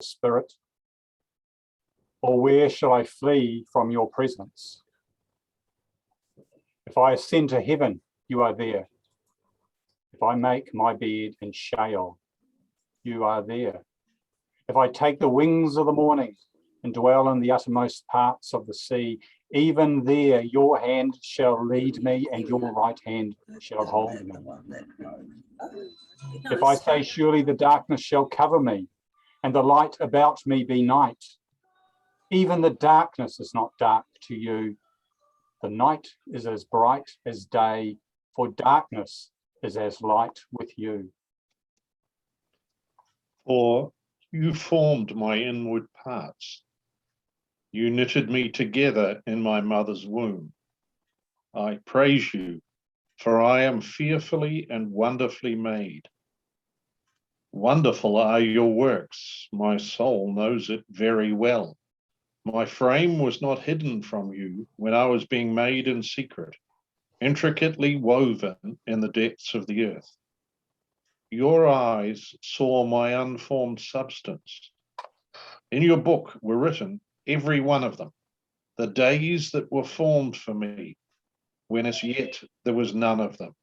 Spirit? Or where shall I flee from your presence? If I ascend to heaven, you are there. If I make my bed in Sheol, you are there. If I take the wings of the morning and dwell in the uttermost parts of the sea, even there your hand shall lead me and your right hand shall hold me. If I say, surely the darkness shall cover me and the light about me be night, even the darkness is not dark to you. The night is as bright as day, for darkness is as light with you. For you formed my inward parts. You knitted me together in my mother's womb. I praise you, for I am fearfully and wonderfully made. Wonderful are your works. My soul knows it very well. My frame was not hidden from you when I was being made in secret, intricately woven in the depths of the earth. Your eyes saw my unformed substance. In your book were written, every one of them, the days that were formed for me, when as yet there was none of them.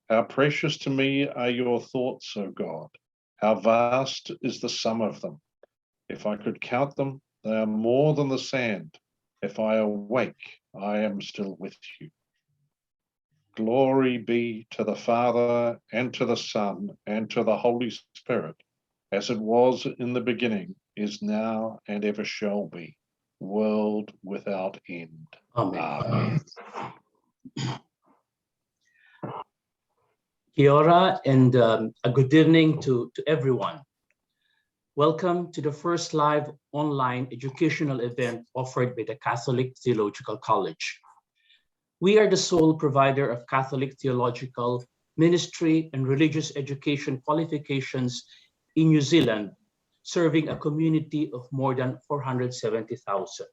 How precious to me are your thoughts, O God. How vast is the sum of them. If I could count them, they are more than the sand. If I awake, I am still with you. Glory be to the Father, and to the Son, and to the Holy Spirit, as it was in the beginning, is now, and ever shall be, world without end. Amen. Kia ora, and a good evening to everyone. Welcome to the first live online educational event offered by the Catholic Theological College. We are the sole provider of Catholic theological, ministry, and religious education qualifications in New Zealand, serving a community of more than 470,000.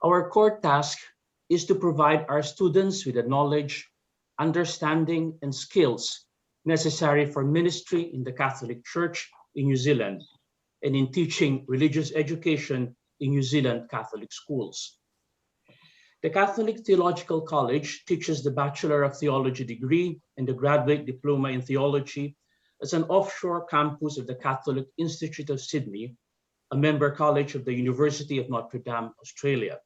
Our core task is to provide our students with the knowledge, understanding, and skills necessary for ministry in the Catholic Church in New Zealand and in teaching religious education in New Zealand Catholic schools. The Catholic Theological College teaches the Bachelor of Theology degree and the Graduate Diploma in Theology as an offshore campus of the Catholic Institute of Sydney, a member college of the University of Notre Dame, Australia.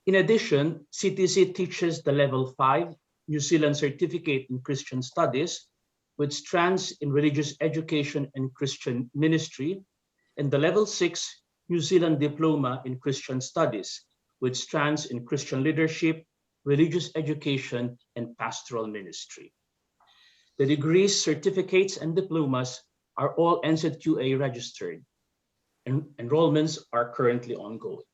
In addition, CTC teaches the Level 5 New Zealand Certificate in Christian Studies with strands in Religious Education and Christian Ministry, and the Level 6 New Zealand Diploma in Christian Studies with strands in Christian Leadership, Religious Education, and Pastoral Ministry. The degrees, certificates, and diplomas are all NZQA registered, and enrollments are currently ongoing.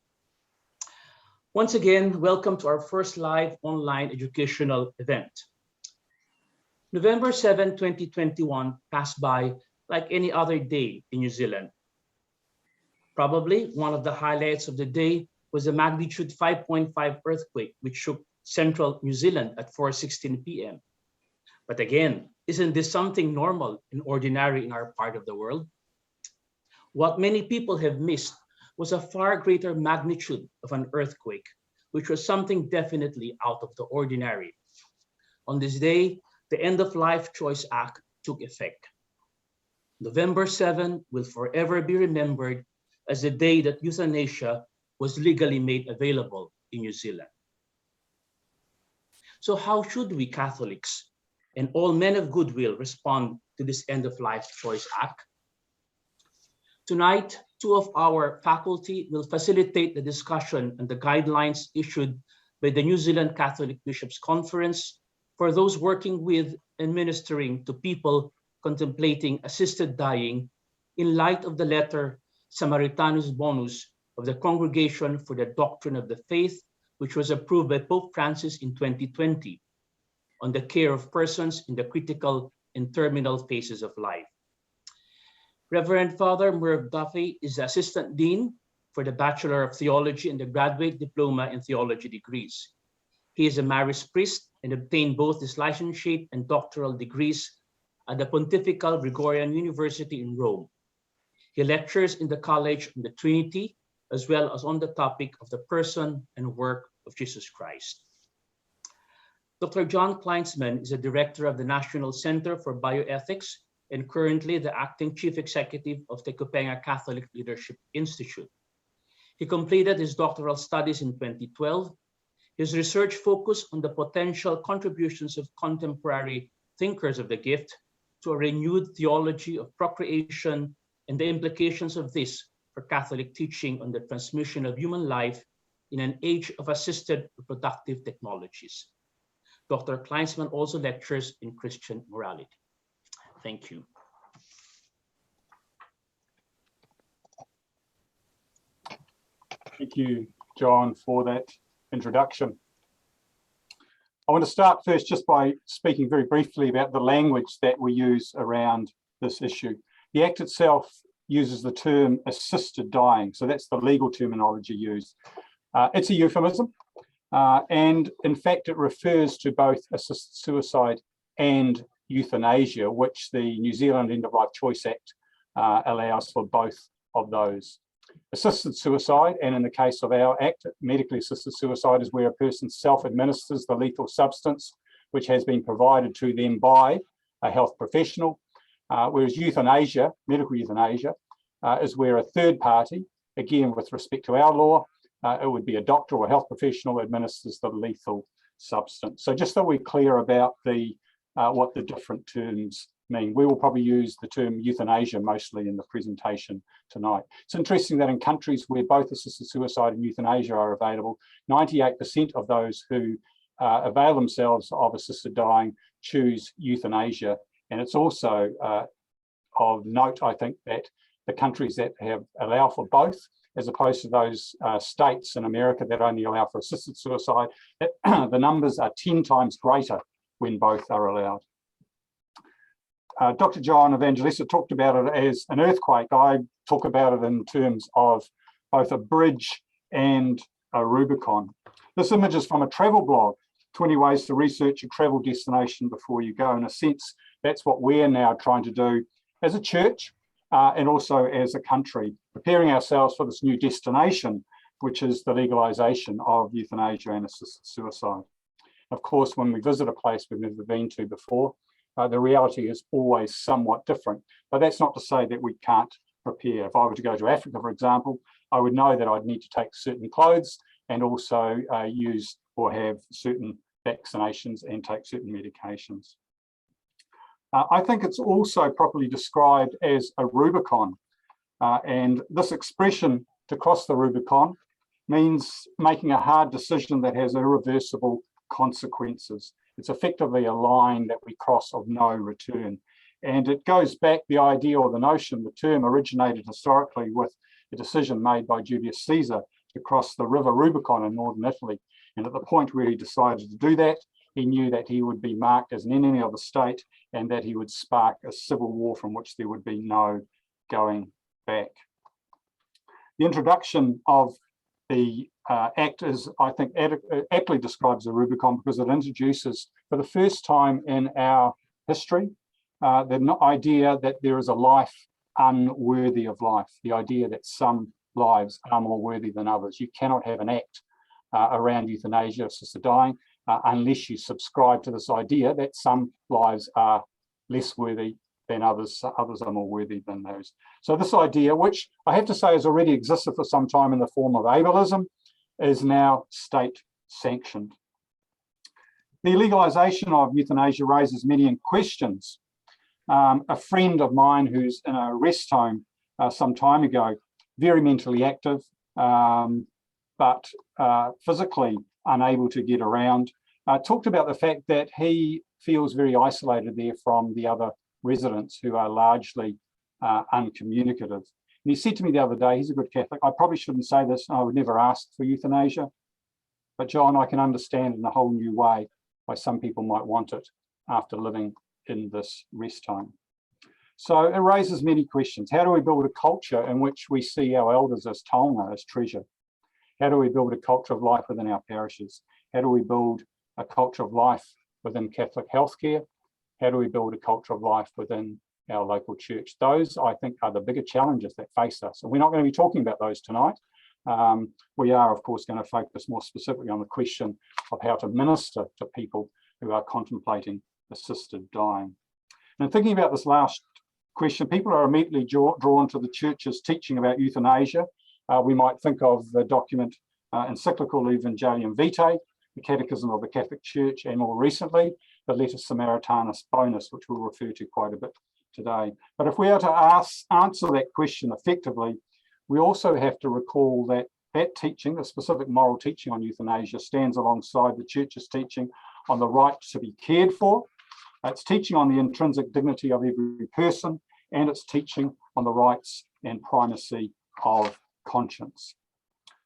Once again, welcome to our first live online educational event. November 7, 2021 passed by like any other day in New Zealand. Probably one of the highlights of the day was a magnitude 5.5 earthquake, which shook central New Zealand at 4:16 p.m. But again, isn't this something normal and ordinary in our part of the world? What many people have missed was a far greater magnitude of an earthquake, which was something definitely out of the ordinary. On this day, the End of Life Choice Act took effect. November 7 will forever be remembered as the day that euthanasia was legally made available in New Zealand. So how should we Catholics and all men of goodwill respond to this End of Life Choice Act? Tonight, two of our faculty will facilitate the discussion and the guidelines issued by the New Zealand Catholic Bishops' Conference for those working with and ministering to people contemplating assisted dying in light of the letter Samaritanus Bonus of the Congregation for the Doctrine of the Faith, which was approved by Pope Francis in 2020 on the care of persons in the critical and terminal phases of life. Reverend Father Mervyn Duffy is the Assistant Dean for the Bachelor of Theology and the Graduate Diploma in Theology degrees. He is a Maris priest and obtained both his licentiate and doctoral degrees at the Pontifical Gregorian University in Rome. He lectures in the College on the Trinity, as well as on the topic of the person and work of Jesus Christ. Dr. John Kleinsman is a director of the National Center for Bioethics and currently the acting chief executive of the Kupenga Catholic Leadership Institute. He completed his doctoral studies in 2012. His research focused on the potential contributions of contemporary thinkers of the gift to a renewed theology of procreation and the implications of this for Catholic teaching on the transmission of human life in an age of assisted reproductive technologies. Dr. Kleinsman also lectures in Christian morality. Thank you. Thank you, John, for that introduction. I want to start first just by speaking very briefly about the language that we use around this issue. The Act itself uses the term assisted dying, so that's the legal terminology used. It's a euphemism, and in fact, it refers to both assisted suicide and euthanasia, which the New Zealand End of Life Choice Act allows for both of those. Assisted suicide, and in the case of our act, medically assisted suicide, is where a person self-administers the lethal substance which has been provided to them by a health professional, whereas euthanasia, medical euthanasia, is where a third party, again with respect to our law, it would be a doctor or a health professional, administers the lethal substance. So just so we're clear about the what the different terms mean. We will probably use the term euthanasia mostly in the presentation tonight. It's interesting that in countries where both assisted suicide and euthanasia are available, 98% of those who avail themselves of assisted dying choose euthanasia. And it's also of note, I think, that the countries that have allow for both, as opposed to those states in America that only allow for assisted suicide, that the numbers are 10 times greater when both are allowed. Dr. John Evangelista talked about it as an earthquake. I talk about it in terms of both a bridge and a Rubicon. This image is from a travel blog, 20 ways to research a travel destination before you go. In a sense, that's what we're now trying to do as a church and also as a country, preparing ourselves for this new destination, which is the legalization of euthanasia and assisted suicide. Of course, when we visit a place we've never been to before, the reality is always somewhat different, but that's not to say that we can't prepare. If I were to go to Africa, for example, I would know that I'd need to take certain clothes and also use or have certain vaccinations and take certain medications. I think it's also properly described as a Rubicon, and this expression, to cross the Rubicon, means making a hard decision that has irreversible consequences. It's effectively a line that we cross of no return. And it goes back, the idea or the notion, the term originated historically with a decision made by Julius Caesar to cross the river Rubicon in northern Italy. And at the point where he decided to do that, he knew that he would be marked as an enemy of the state and that he would spark a civil war from which there would be no going back. The introduction of the Act is, I think, aptly describes the Rubicon because it introduces, for the first time in our history, the idea that there is a life unworthy of life, the idea that some lives are more worthy than others. You cannot have an act around euthanasia, assisted dying, unless you subscribe to this idea that some lives are less worthy than others, others are more worthy than those. So this idea, which I have to say has already existed for some time in the form of ableism, is now state sanctioned. The legalization of euthanasia raises many questions. A friend of mine who's in a rest home some time ago, very mentally active, but physically unable to get around, talked about the fact that he feels very isolated there from the other residents who are largely uncommunicative. And he said to me the other day, he's a good Catholic, I probably shouldn't say this, I would never ask for euthanasia, but John, I can understand in a whole new way why some people might want it after living in this rest home. So it raises many questions. How do we build a culture in which we see our elders as taonga, as treasure? How do we build a culture of life within our parishes? How do we build a culture of life within Catholic healthcare? How do we build a culture of life within our local church? Those, I think, are the bigger challenges that face us. And we're not going to be talking about those tonight. We are, of course, going to focus more specifically on the question of how to minister to people who are contemplating assisted dying. And thinking about this last question, people are immediately drawn to the church's teaching about euthanasia. We might think of the document encyclical Evangelium Vitae, the Catechism of the Catholic Church, and more recently, the letter Samaritanus Bonus, which we'll refer to quite a bit today. But if we are to answer that question effectively, we also have to recall that that teaching, the specific moral teaching on euthanasia, stands alongside the church's teaching on the right to be cared for. It's teaching on the intrinsic dignity of every person, and it's teaching on the rights and primacy of conscience.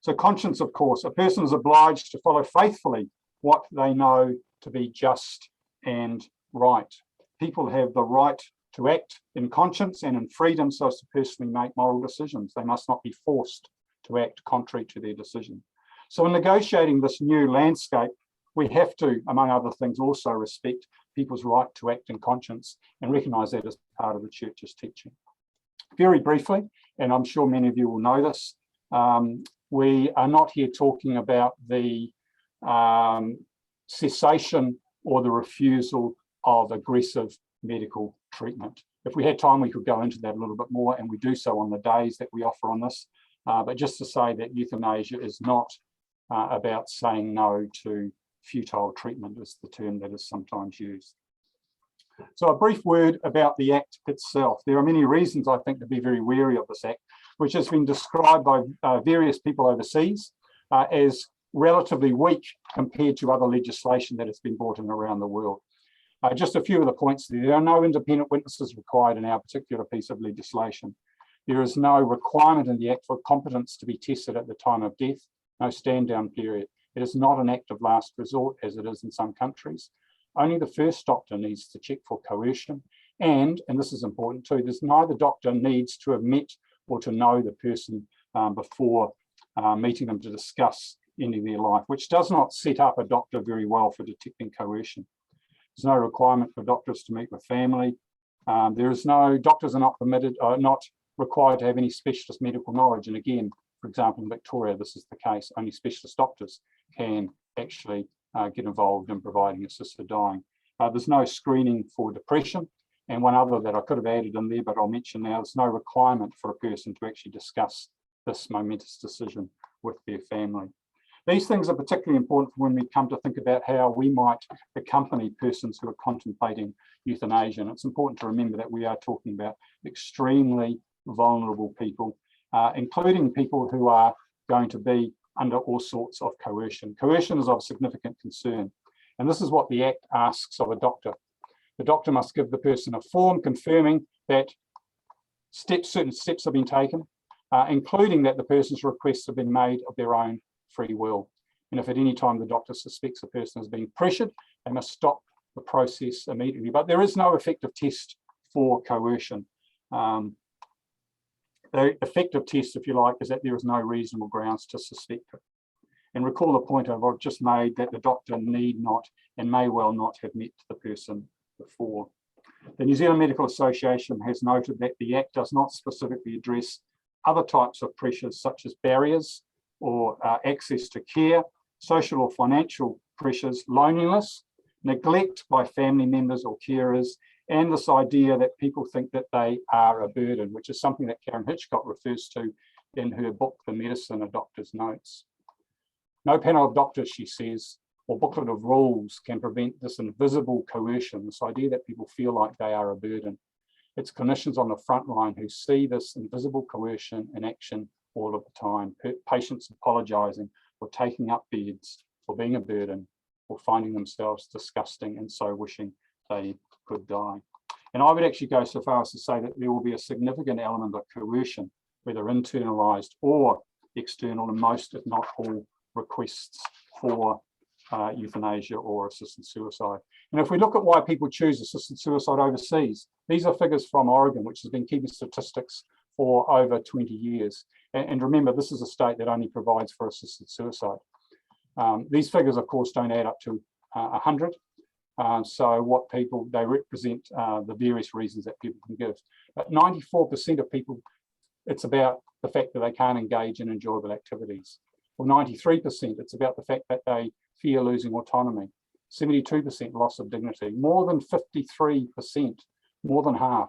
So conscience, of course, a person is obliged to follow faithfully what they know to be just and right. People have the right to act in conscience and in freedom so as to personally make moral decisions. They must not be forced to act contrary to their decision. So in negotiating this new landscape, we have to, among other things, also respect people's right to act in conscience and recognise that as part of the church's teaching. Very briefly, and I'm sure many of you will know this, we are not here talking about the cessation or the refusal of aggressive medical treatment. If we had time, we could go into that a little bit more, and we do so on the days that we offer on this. But just to say that euthanasia is not about saying no to futile treatment, is the term that is sometimes used. So a brief word about the Act itself. There are many reasons, I think, to be very wary of this Act, which has been described by various people overseas as relatively weak compared to other legislation that has been brought in around the world. Just a few of the points there. There are no independent witnesses required in our particular piece of legislation. There is no requirement in the Act for competence to be tested at the time of death, no stand-down period. It is not an act of last resort, as it is in some countries. Only the first doctor needs to check for coercion. And this is important too, there's neither doctor needs to have met or to know the person before meeting them to discuss ending their life, which does not set up a doctor very well for detecting coercion. There's no requirement for doctors to meet with family. Doctors are not permitted, not required to have any specialist medical knowledge. And again, for example, in Victoria, this is the case. Only specialist doctors can actually get involved in providing assisted dying. There's no screening for depression. And one other that I could have added in there, but I'll mention now, there's no requirement for a person to actually discuss this momentous decision with their family. These things are particularly important when we come to think about how we might accompany persons who are contemplating euthanasia. And it's important to remember that we are talking about extremely vulnerable people, including people who are going to be under all sorts of coercion. Coercion is of significant concern. And this is what the Act asks of a doctor. The doctor must give the person a form confirming that certain steps have been taken, including that the person's requests have been made of their own free will. And if at any time the doctor suspects a person is being pressured, they must stop the process immediately. But there is no effective test for coercion. The effective test, if you like, is that there is no reasonable grounds to suspect it. And recall the point I've just made that the doctor need not and may well not have met the person before. The New Zealand Medical Association has noted that the Act does not specifically address other types of pressures such as barriers or access to care, social or financial pressures, loneliness, neglect by family members or carers, and this idea that people think that they are a burden, which is something that Karen Hitchcock refers to in her book, The Medicine, A Doctor's Notes. No panel of doctors, she says, or booklet of rules can prevent this invisible coercion, this idea that people feel like they are a burden. It's clinicians on the front line who see this invisible coercion in action all of the time. Patients apologising for taking up beds, for being a burden, or finding themselves disgusting and so wishing they could die. And I would actually go so far as to say that there will be a significant element of coercion, whether internalised or external, in most, if not all, requests for euthanasia or assisted suicide. And if we look at why people choose assisted suicide overseas, these are figures from Oregon, which has been keeping statistics for over 20 years. And remember, this is a state that only provides for assisted suicide. These figures, of course, don't add up to 100. So what people, they represent the various reasons that people can give. But 94% of people, it's about the fact that they can't engage in enjoyable activities. Or 93%, it's about the fact that they fear losing autonomy. 72% loss of dignity. More than 53%, more than half,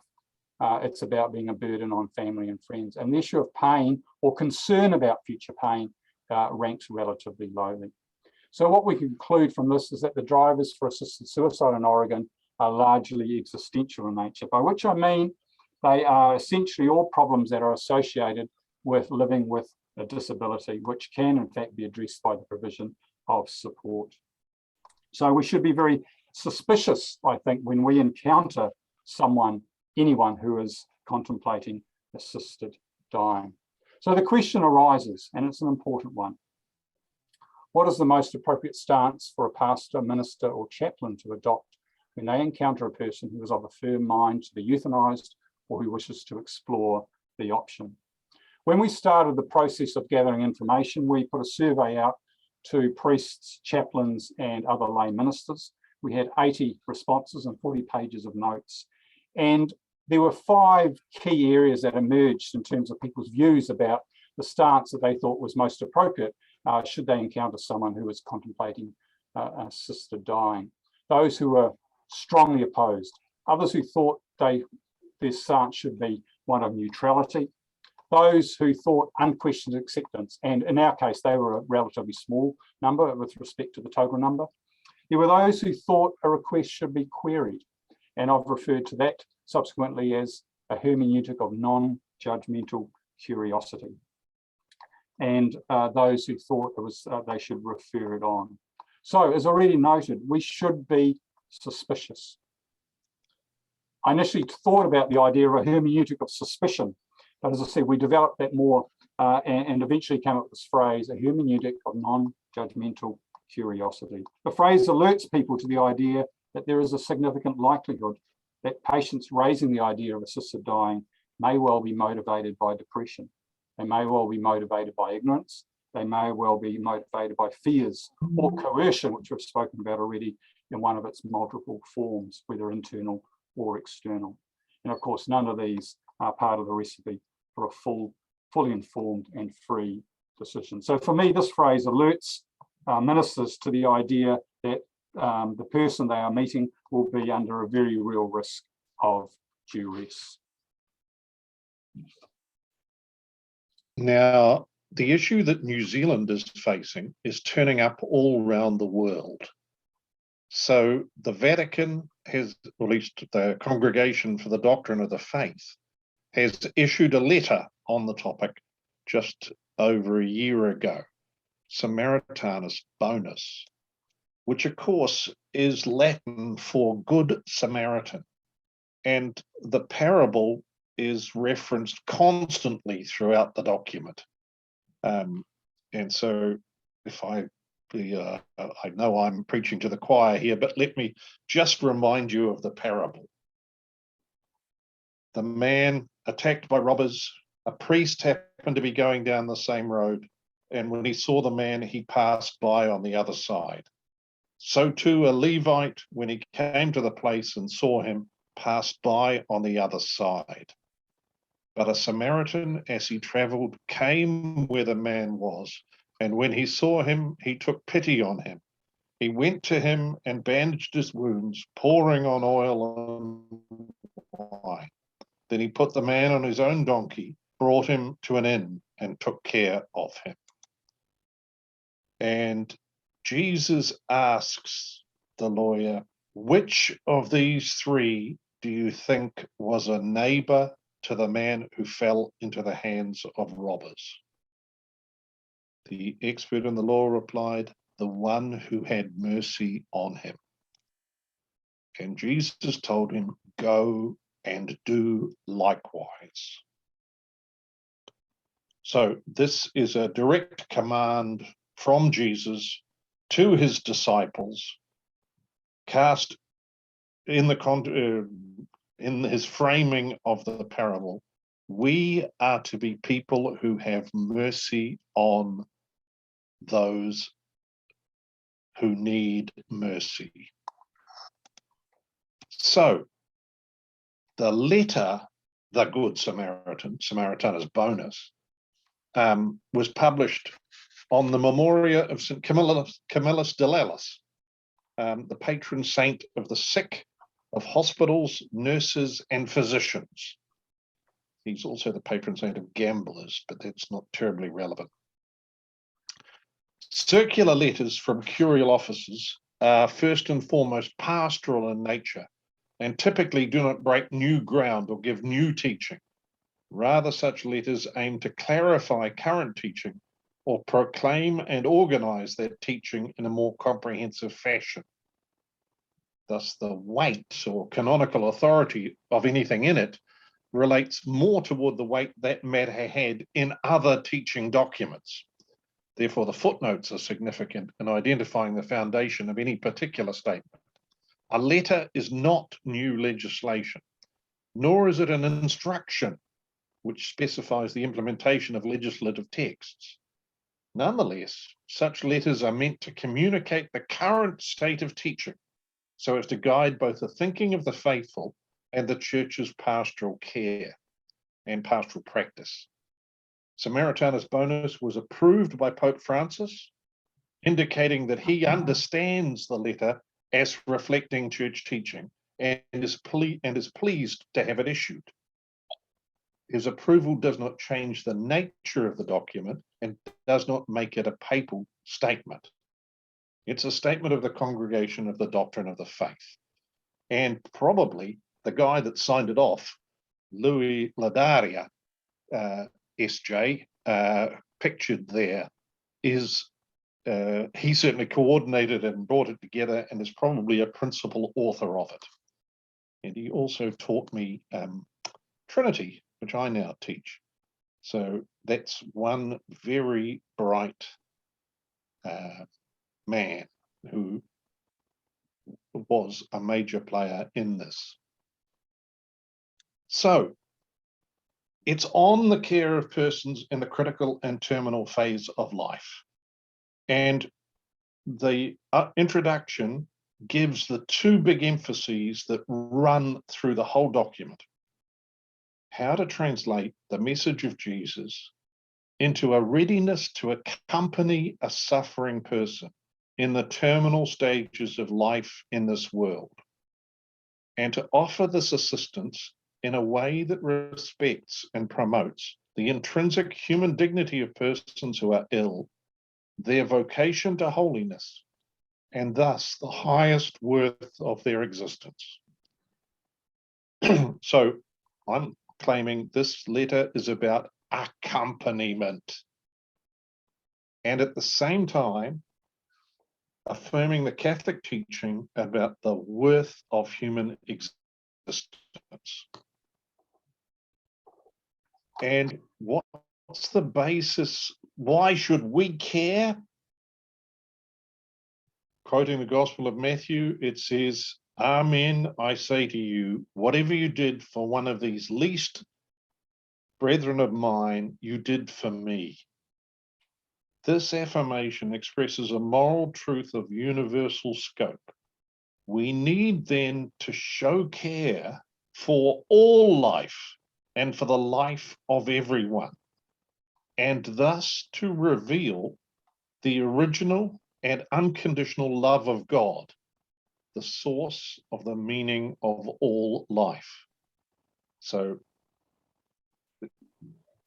it's about being a burden on family and friends. And the issue of pain or concern about future pain ranks relatively lowly. So what we conclude from this is that the drivers for assisted suicide in Oregon are largely existential in nature, by which I mean they are essentially all problems that are associated with living with a disability, which can in fact be addressed by the provision of support. So we should be very suspicious, I think, when we encounter anyone who is contemplating assisted dying. So the question arises, and it's an important one. What is the most appropriate stance for a pastor, minister, or chaplain to adopt when they encounter a person who is of a firm mind to be euthanized or who wishes to explore the option? When we started the process of gathering information, we put a survey out to priests, chaplains, and other lay ministers. We had 80 responses and 40 pages of notes. And there were 5 key areas that emerged in terms of people's views about the stance that they thought was most appropriate should they encounter someone who was contemplating assisted dying. Those who were strongly opposed, others who thought their stance should be one of neutrality, those who thought unquestioned acceptance, and in our case, they were a relatively small number with respect to the total number. There were those who thought a request should be queried, and I've referred to that subsequently as a hermeneutic of non-judgmental curiosity. And those who thought they should refer it on. So, as already noted, we should be suspicious. I initially thought about the idea of a hermeneutic of suspicion, but as I said, we developed that more and eventually came up with this phrase, a hermeneutic of non-judgmental curiosity. The phrase alerts people to the idea that there is a significant likelihood that patients raising the idea of assisted dying may well be motivated by depression. They may well be motivated by ignorance. They may well be motivated by fears or coercion, which we've spoken about already in one of its multiple forms, whether internal or external. And of course, none of these are part of the recipe for a fully informed and free decision. So for me, this phrase alerts ministers to the idea that the person they are meeting will be under a very real risk of duress. Now, the issue that New Zealand is facing is turning up all around the world. So the Vatican has, or at least the Congregation for the Doctrine of the Faith, has issued a letter on the topic just over a year ago, Samaritanus Bonus, which of course is Latin for Good Samaritan. And the parable is referenced constantly throughout the document. And so if I know I'm preaching to the choir here, but let me just remind you of the parable. The man attacked by robbers, a priest happened to be going down the same road, and when he saw the man, he passed by on the other side. So too a Levite, when he came to the place and saw him, passed by on the other side. But a Samaritan, as he travelled, came where the man was, and when he saw him, he took pity on him. He went to him and bandaged his wounds, pouring on oil and wine. Then he put the man on his own donkey, brought him to an inn, and took care of him. And Jesus asks the lawyer, which of these 3 do you think was a neighbor to the man who fell into the hands of robbers? The expert in the law replied, the one who had mercy on him. And Jesus told him, go and do likewise. So this is a direct command from Jesus to his disciples, cast in his framing of the parable. We are to be people who have mercy on those who need mercy. So the letter, The Good Samaritan, Samaritanus Bonus, was published on the Memoria of St. Camillus de Lellis, the patron saint of the sick, of hospitals, nurses, and physicians. He's also the patron saint of gamblers, but that's not terribly relevant. Circular letters from curial officers are first and foremost pastoral in nature and typically do not break new ground or give new teaching. Rather, such letters aim to clarify current teaching or proclaim and organize that teaching in a more comprehensive fashion. Thus, the weight or canonical authority of anything in it relates more toward the weight that matter had in other teaching documents. Therefore, the footnotes are significant in identifying the foundation of any particular statement. A letter is not new legislation, nor is it an instruction which specifies the implementation of legislative texts. Nonetheless, such letters are meant to communicate the current state of teaching so as to guide both the thinking of the faithful and the church's pastoral care and pastoral practice. Samaritanus Bonus was approved by Pope Francis, indicating that he understands the letter as reflecting church teaching and is pleased to have it issued. His approval does not change the nature of the document and does not make it a papal statement. It's a statement of the Congregation of the Doctrine of the Faith. And probably the guy that signed it off, Louis Ladaria, SJ, pictured there, is he certainly coordinated and brought it together and is probably a principal author of it. And he also taught me Trinity, which I now teach. So that's one very bright man who was a major player in this. So it's on the care of persons in the critical and terminal phase of life. And the introduction gives the two big emphases that run through the whole document. How to translate the message of Jesus into a readiness to accompany a suffering person in the terminal stages of life in this world, and to offer this assistance in a way that respects and promotes the intrinsic human dignity of persons who are ill, their vocation to holiness, and thus the highest worth of their existence. So I'm claiming this letter is about accompaniment, and at the same time affirming the Catholic teaching about the worth of human existence. And what's the basis? Why should we care? Quoting the Gospel of Matthew, it says, "Amen, I say to you, whatever you did for one of these least brethren of mine, you did for me." This affirmation expresses a moral truth of universal scope. We need then to show care for all life and for the life of everyone, and thus to reveal the original and unconditional love of God, the source of the meaning of all life. So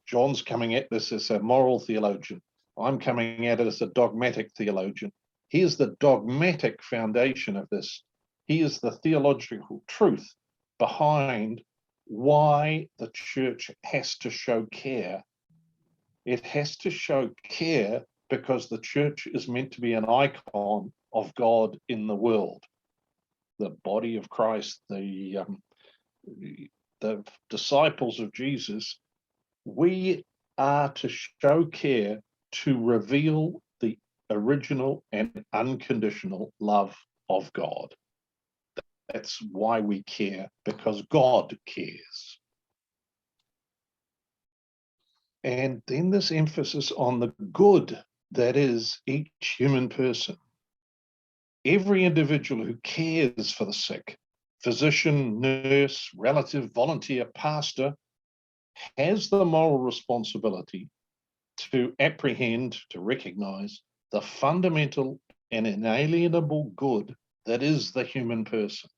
John's coming at this as a moral theologian. I'm coming at it as a dogmatic theologian. Here's the dogmatic foundation of this. Here's the theological truth behind why the church has to show care. It has to show care because the church is meant to be an icon of God in the world. The body of Christ, the disciples of Jesus, we are to show care to reveal the original and unconditional love of God. That's why we care, because God cares. And then this emphasis on the good that is each human person. Every individual who cares for the sick, physician, nurse, relative, volunteer, pastor, has the moral responsibility to apprehend, to recognize the fundamental and inalienable good that is the human person.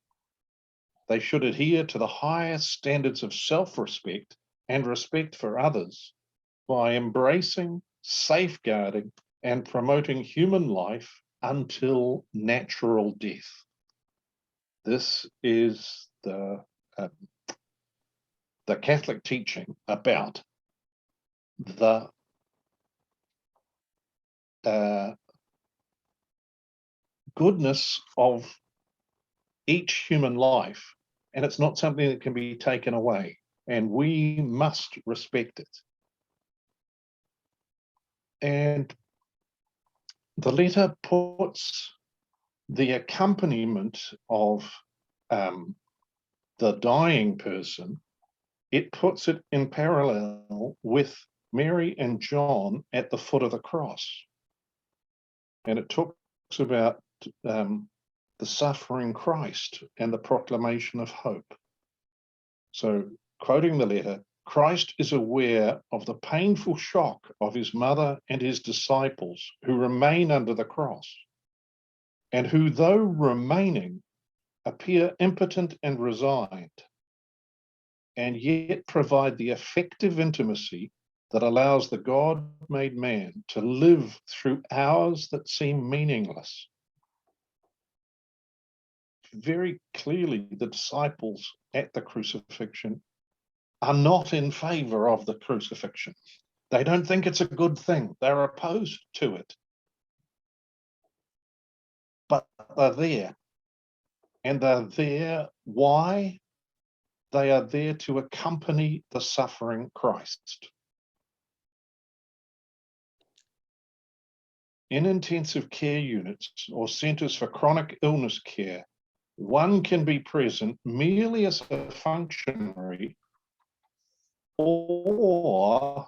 They should adhere to the highest standards of self-respect and respect for others by embracing, safeguarding, and promoting human life until natural death. This is the Catholic teaching about the goodness of each human life, and it's not something that can be taken away, and we must respect it. And the letter puts the accompaniment of the dying person, it puts it in parallel with Mary and John at the foot of the cross. And it talks about the suffering Christ and the proclamation of hope. So, quoting the letter, Christ is aware of the painful shock of his mother and his disciples who remain under the cross, and who, though remaining, appear impotent and resigned, and yet provide the effective intimacy that allows the God-made man to live through hours that seem meaningless. Very clearly, the disciples at the crucifixion are not in favor of the crucifixion. They don't think it's a good thing. They're opposed to it. But they're there. And they're there. Why? They are there to accompany the suffering Christ. In intensive care units or centers for chronic illness care, one can be present merely as a functionary or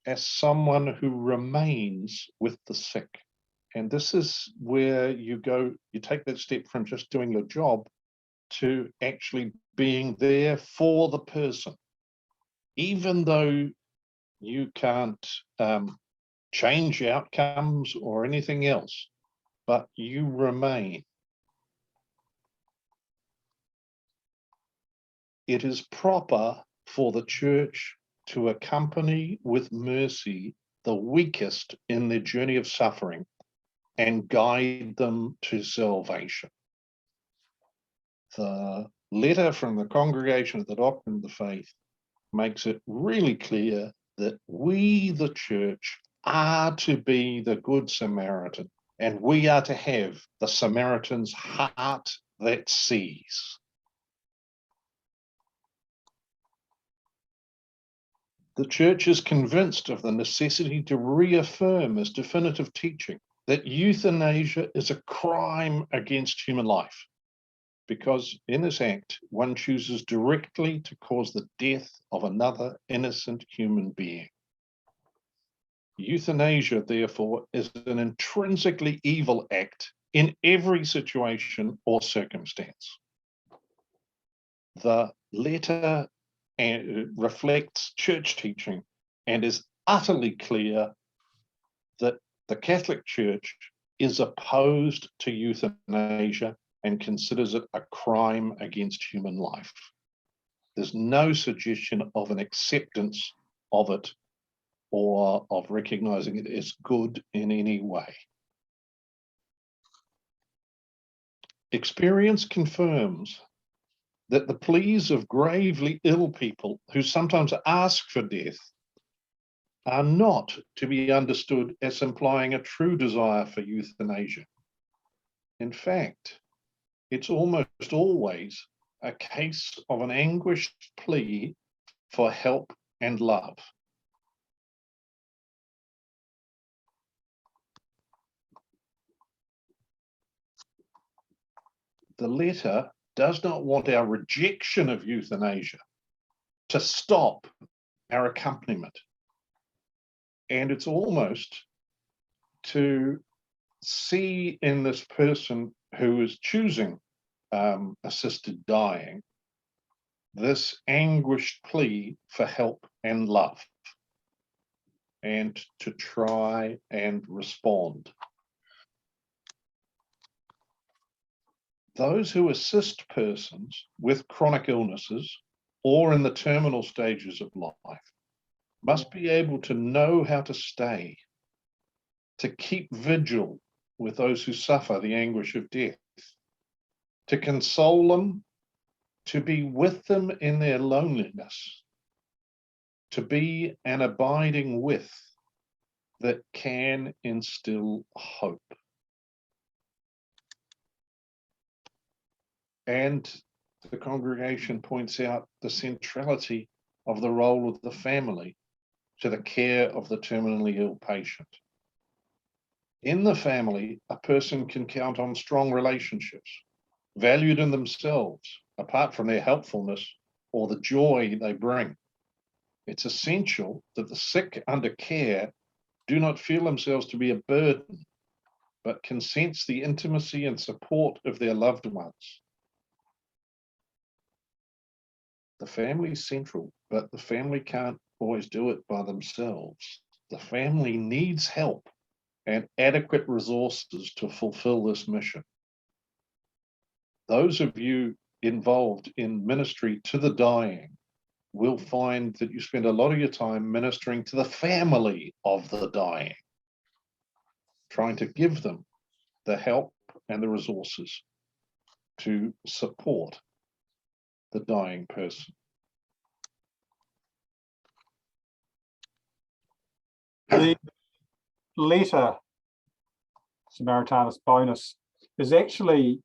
as someone who remains with the sick. And this is where you take that step from just doing the job to actually being there for the person. Even though you can't change outcomes or anything else, but you remain. It is proper for the church to accompany with mercy the weakest in their journey of suffering and guide them to salvation. The letter from the Congregation of the Doctrine of the Faith makes it really clear that we, the church, are to be the Good Samaritan, and we are to have the Samaritan's heart that sees. The church is convinced of the necessity to reaffirm as definitive teaching that euthanasia is a crime against human life, because in this act, one chooses directly to cause the death of another innocent human being. Euthanasia, therefore, is an intrinsically evil act in every situation or circumstance. The letter reflects church teaching and is utterly clear that the Catholic Church is opposed to euthanasia and considers it a crime against human life. There's no suggestion of an acceptance of it or of recognizing it as good in any way. Experience confirms that the pleas of gravely ill people who sometimes ask for death are not to be understood as implying a true desire for euthanasia. In fact, it's almost always a case of an anguished plea for help and love. The letter does not want our rejection of euthanasia to stop our accompaniment. And it's almost to see in this person who is choosing assisted dying, this anguished plea for help and love, and to try and respond. Those who assist persons with chronic illnesses or in the terminal stages of life must be able to know how to stay, to keep vigil with those who suffer the anguish of death, to console them, to be with them in their loneliness, to be an abiding with that can instill hope. And the congregation points out the centrality of the role of the family to the care of the terminally ill patient. In the family, a person can count on strong relationships, valued in themselves, apart from their helpfulness or the joy they bring. It's essential that the sick under care do not feel themselves to be a burden, but can sense the intimacy and support of their loved ones. The family is central, but the family can't always do it by themselves. The family needs help and adequate resources to fulfill this mission. Those of you involved in ministry to the dying will find that you spend a lot of your time ministering to the family of the dying, trying to give them the help and the resources to support the dying person. The letter, Samaritanus Bonus, is actually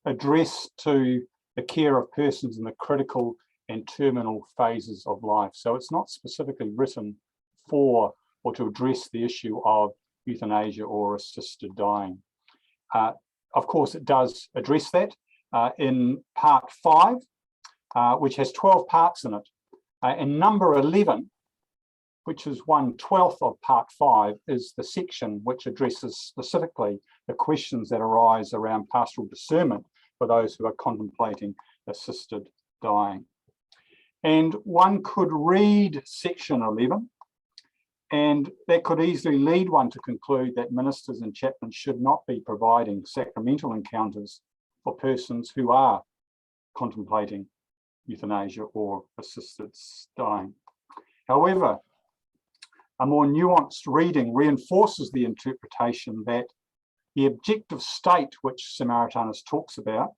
addressed to the care of persons in the critical and terminal phases of life. So it's not specifically written for or to address the issue of euthanasia or assisted dying. Of course, it does address that in part 5, which has 12 parts in it. And number 11, which is 1/12 of part 5, is the section which addresses specifically the questions that arise around pastoral discernment for those who are contemplating assisted dying. And one could read section 11, and that could easily lead one to conclude that ministers and chaplains should not be providing sacramental encounters for persons who are contemplating euthanasia or assisted dying. However, a more nuanced reading reinforces the interpretation that the objective state which Samaritanus talks about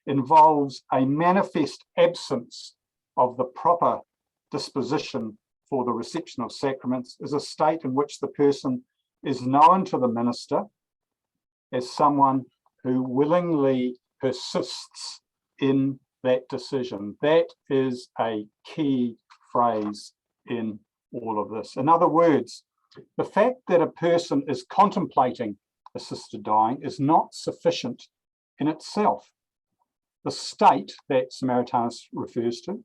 involves a manifest absence of the proper disposition for the reception of sacraments, is a state in which the person is known to the minister as someone who willingly persists in that decision. That is a key phrase in all of this. In other words, the fact that a person is contemplating assisted dying is not sufficient in itself. The state that Samaritanus refers to,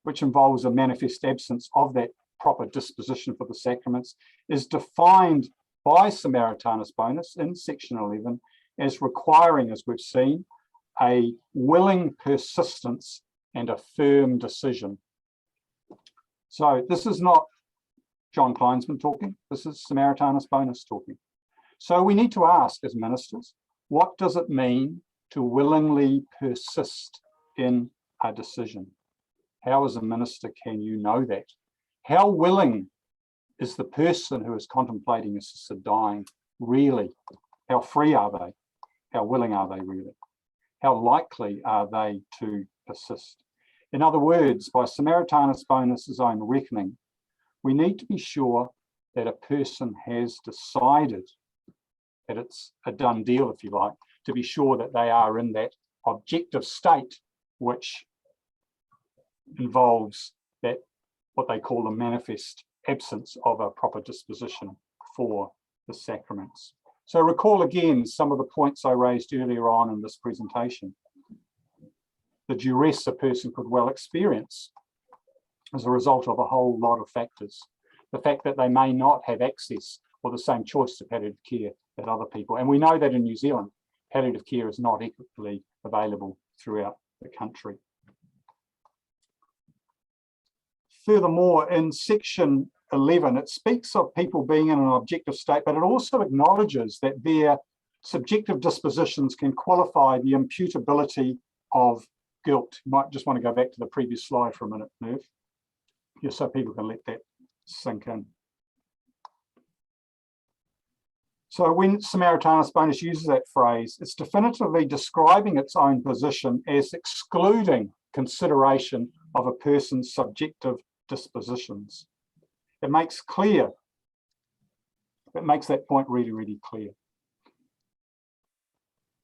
which involves a manifest absence of that proper disposition for the sacraments, is defined by Samaritanus Bonus in section 11 as requiring, as we've seen, a willing persistence and a firm decision. So this is not John Kleinsman talking, this is Samaritanus Bonus talking. So we need to ask as ministers, what does it mean to willingly persist in a decision? How as a minister can you know that? How willing is the person who is contemplating assisted dying really? How free are they? How willing are they really? How likely are they to persist? In other words, by Samaritanus Bonus's own reckoning, we need to be sure that a person has decided that it's a done deal, if you like, to be sure that they are in that objective state which involves that what they call the manifest absence of a proper disposition for the sacraments. So recall again some of the points I raised earlier on in this presentation. The duress a person could well experience as a result of a whole lot of factors. The fact that they may not have access or the same choice to palliative care that other people. And we know that in New Zealand, palliative care is not equally available throughout the country. Furthermore, in section 11, it speaks of people being in an objective state, but it also acknowledges that their subjective dispositions can qualify the imputability of guilt. You might just want to go back to the previous slide for a minute, Merv, just so people can let that sink in. So when Samaritanus Bonus uses that phrase, it's definitively describing its own position as excluding consideration of a person's subjective dispositions. It makes that point really, really clear.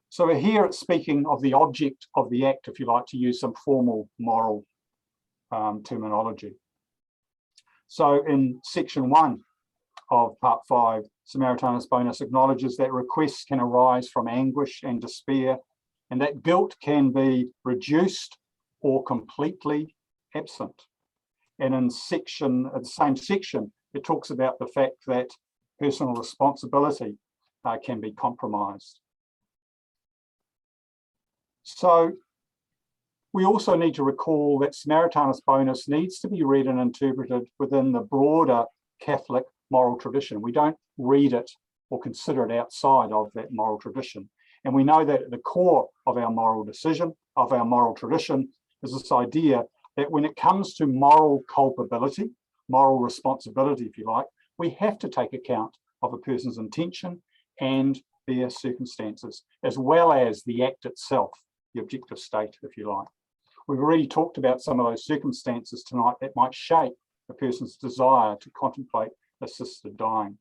So here it's speaking of the object of the act, if you like to use some formal moral terminology. So in section 1 of part 5, Samaritanus Bonus acknowledges that requests can arise from anguish and despair, and that guilt can be reduced or completely absent. And in the same section, it talks about the fact that personal responsibility can be compromised. So we also need to recall that Samaritanus Bonus needs to be read and interpreted within the broader Catholic moral tradition. We don't read it or consider it outside of that moral tradition. And we know that at the core of our moral tradition, is this idea that when it comes to moral culpability, moral responsibility, if you like, we have to take account of a person's intention and their circumstances, as well as the act itself, the objective state, if you like. We've already talked about some of those circumstances tonight that might shape a person's desire to contemplate assisted dying.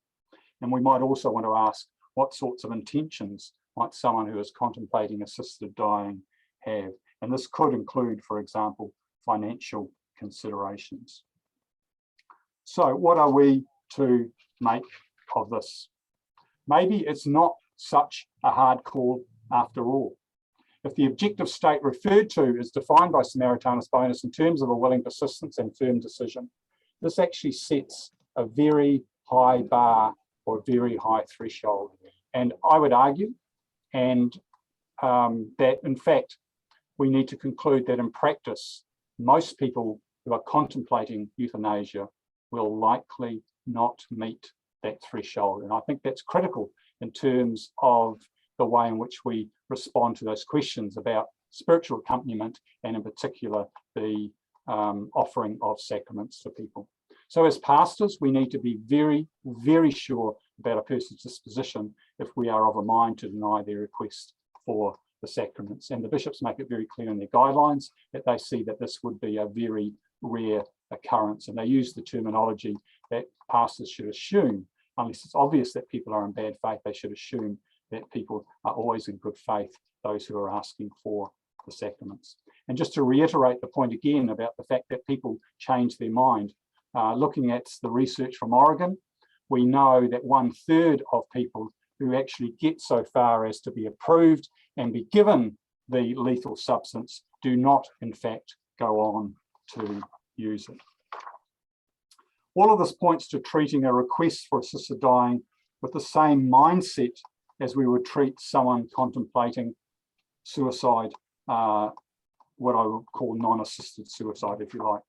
And we might also want to ask, what sorts of intentions might someone who is contemplating assisted dying have? And this could include, for example, financial considerations. So what are we to make of this? Maybe it's not such a hard call after all. If the objective state referred to is defined by Samaritanus Bonus in terms of a willing persistence and firm decision, this actually sets a very high bar or a very high threshold. And I would argue that in fact, we need to conclude that in practice, most people who are contemplating euthanasia will likely not meet that threshold. And I think that's critical in terms of the way in which we respond to those questions about spiritual accompaniment and in particular the offering of sacraments to people. So as pastors, we need to be very, very sure about a person's disposition if we are of a mind to deny their request for the sacraments. And the bishops make it very clear in their guidelines that they see that this would be a very rare occurrence. And they use the terminology that pastors should assume, unless it's obvious that people are in bad faith, they should assume that people are always in good faith, those who are asking for the sacraments. And just to reiterate the point again about the fact that people change their mind, looking at the research from Oregon, we know that 1/3 of people who actually get so far as to be approved and be given the lethal substance do not, in fact, go on to use it. All of this points to treating a request for assisted dying with the same mindset as we would treat someone contemplating suicide, what I would call non-assisted suicide, if you like.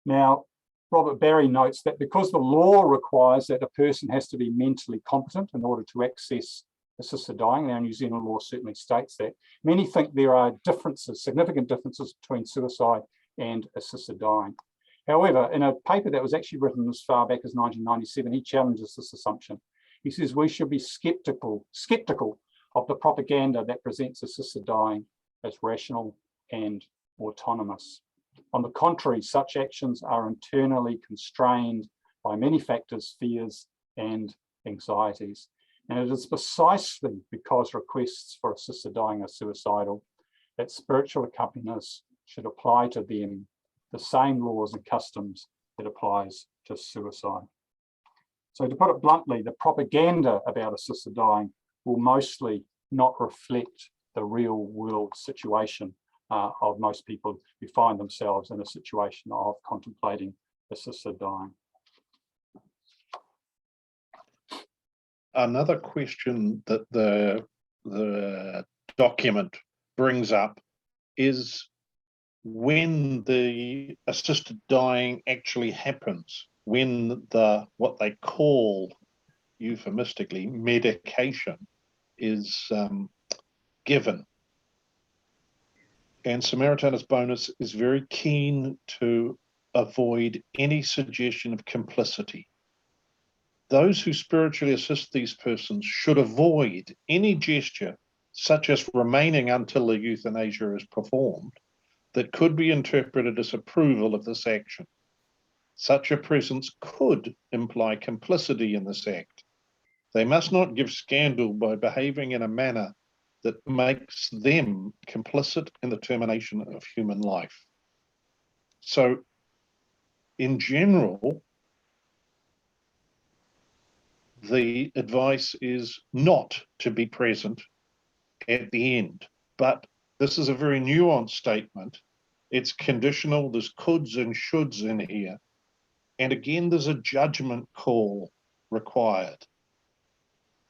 Now, Robert Barry notes that because the law requires that a person has to be mentally competent in order to access assisted dying, now New Zealand law certainly states that, many think there are differences, significant differences between suicide and assisted dying. However, in a paper that was actually written as far back as 1997, he challenges this assumption. He says we should be skeptical of the propaganda that presents assisted dying as rational and autonomous. On the contrary, such actions are internally constrained by many factors, fears, and anxieties. And it is precisely because requests for assisted dying are suicidal that spiritual accompanists should apply to them the same laws and customs that applies to suicide. So to put it bluntly, the propaganda about assisted dying will mostly not reflect the real world situation of most people who find themselves in a situation of contemplating assisted dying. Another question that the document brings up is when the assisted dying actually happens, when what they call euphemistically medication is given. And Samaritanus Bonus is very keen to avoid any suggestion of complicity. Those who spiritually assist these persons should avoid any gesture, such as remaining until the euthanasia is performed, that could be interpreted as approval of this action. Such a presence could imply complicity in this act. They must not give scandal by behaving in a manner that makes them complicit in the termination of human life. So, in general, the advice is not to be present at the end. But this is a very nuanced statement. It's conditional. There's coulds and shoulds in here. And again, there's a judgment call required.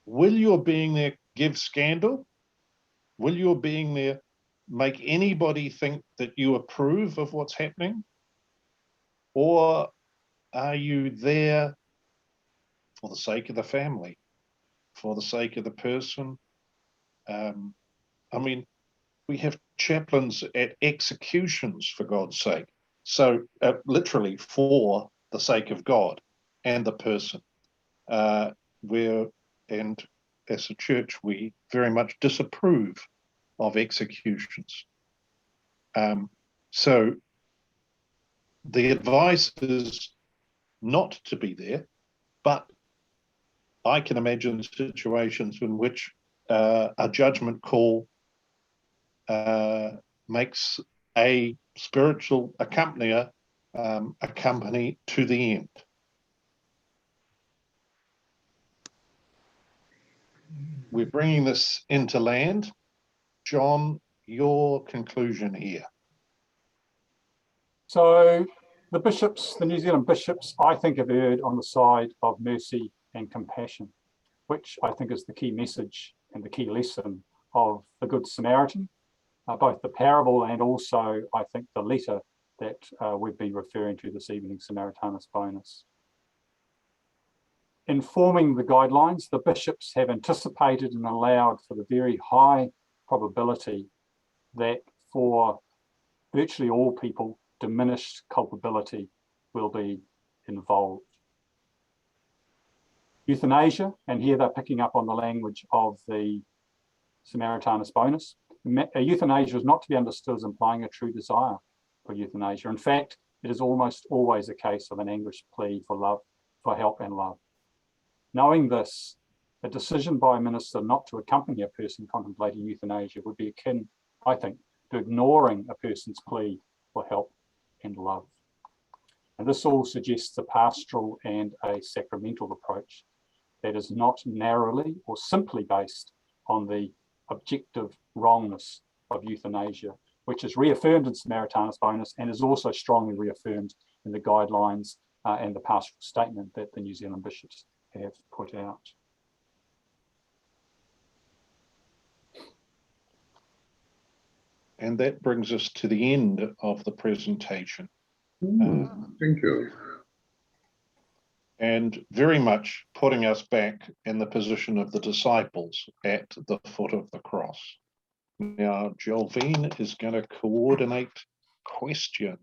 Will your being there give scandal? Will your being there make anybody think that you approve of what's happening? Or are you there for the sake of the family, for the sake of the person? I mean, we have chaplains at executions, for God's sake. So literally for the sake of God and the person. And as a church, we very much disapprove of executions. So the advice is not to be there, but I can imagine situations in which a judgment call makes a spiritual accompany to the end. We're bringing this into land. John, your conclusion here. So the bishops, the New Zealand bishops, I think have erred on the side of mercy and compassion, which I think is the key message and the key lesson of the Good Samaritan, both the parable and also, I think, the letter that we've been referring to this evening, Samaritanus Bonus. In forming the guidelines, the bishops have anticipated and allowed for the very high probability that for virtually all people, diminished culpability will be involved. Euthanasia, and here they're picking up on the language of the Samaritanus Bonus. Euthanasia is not to be understood as implying a true desire for euthanasia. In fact, it is almost always a case of an anguished plea for love, for help and love. Knowing this, a decision by a minister not to accompany a person contemplating euthanasia would be akin, I think, to ignoring a person's plea for help and love. And this all suggests a pastoral and a sacramental approach that is not narrowly or simply based on the objective wrongness of euthanasia, which is reaffirmed in Samaritanus Bonus and is also strongly reaffirmed in the guidelines and the pastoral statement that the New Zealand bishops have put out. And that brings us to the end of the presentation. Thank you. And very much putting us back in the position of the disciples at the foot of the cross. Now, Jolvine is going to coordinate questions.